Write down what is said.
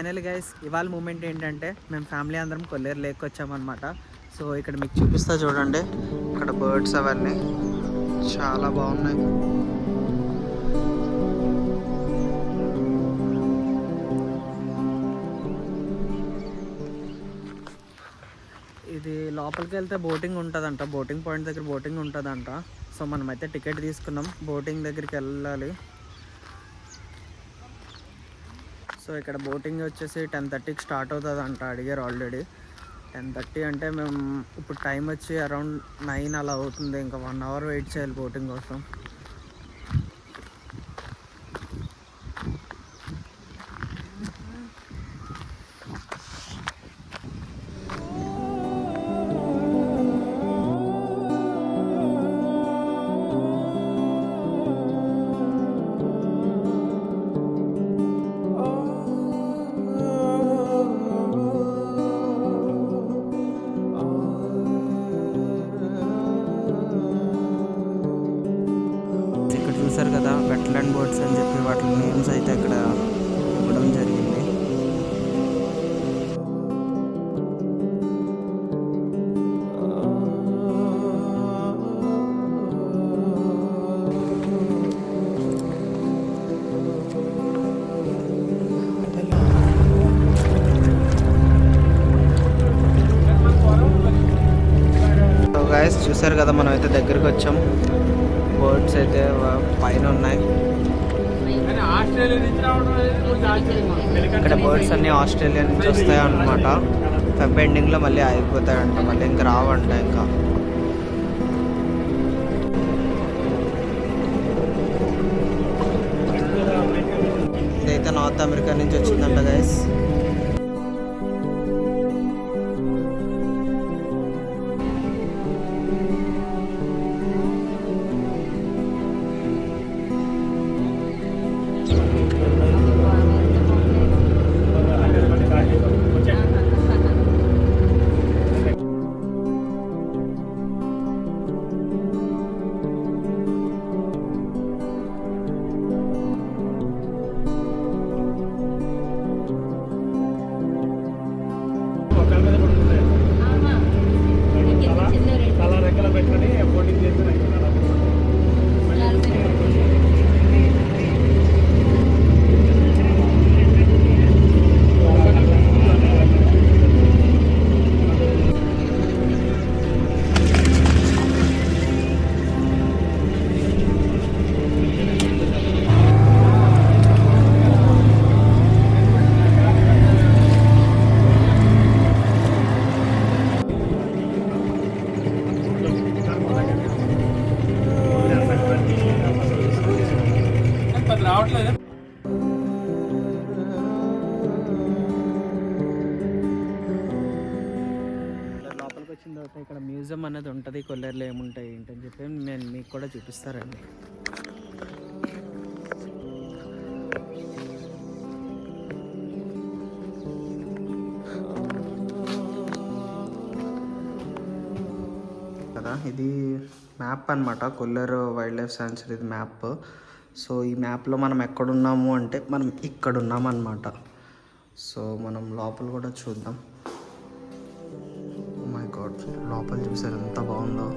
Final guys ఇవాళ moment ఏంటంటే మేము ఫ్యామిలీ అందరం కొల్లేరు లేక్ వచ్చామన్నమాట. సో ఇక్కడ మీకు చూపిస్తా చూడండి, ఇక్కడ బర్డ్స్ అవన్నీ చాలా బాగున్నాయి. ఇది లోపలికి వెళ్తే బోటింగ్ ఉంటుందంట, బోటింగ్ పాయింట్ దగ్గర బోటింగ్ ఉంటుందంట. సో మనమైతే టికెట్ తీసుకున్నాం, బోటింగ్ దగ్గరికి వెళ్ళాలి. సో ఇక్కడ బోటింగ్ వచ్చేసి 10:30కి స్టార్ట్ అవుతుందంట, అడిగారు ఆల్రెడీ. 10:30 అంటే మేము ఇప్పుడు టైం వచ్చి అరౌండ్ 9 అలా అవుతుంది. ఇంకా 1 అవర్ వెయిట్ చేయాలి బోటింగ్ కోసం. చూసారు కదా వెట్లాండ్ బోట్స్ అని చెప్పి వాటి నేమ్స్ అయితే ఇక్కడ ఇవ్వడం జరిగింది. సో గైస్ చూసారు కదా మనం అయితే దగ్గరికి వచ్చాం. బర్డ్స్ అయితే పైన ఉన్నాయి. ఇక్కడ బర్డ్స్ అన్ని ఆస్ట్రేలియా నుంచి వస్తాయి అన్నమాట. ఫెబ్ ఎండింగ్లో మళ్ళీ ఆగిపోతాయంట, మళ్ళీ ఇంకా రావంట. ఇంకా ఇదైతే నార్త్ అమెరికా నుంచి వచ్చిందంట గైస్. లోపలికి వచ్చిన తర్వాత ఇక్కడ మ్యూజియం అనేది ఉంటుంది, కొల్లేరులో ఏముంటాయి ఏంటని చెప్పి నేను మీకు కూడా చూపిస్తారండి. కదా ఇది మ్యాప్ అనమాట, Kolleru wildlife sanctuary map. So ఈ మ్యాప్లో మనం ఎక్కడున్నాము అంటే మనం ఇక్కడ ఉన్నాం అన్నమాట. సో మనం లోపల కూడా చూద్దాం. ఓ మై గాడ్, లోపల చూసారు ఎంత బాగుందో.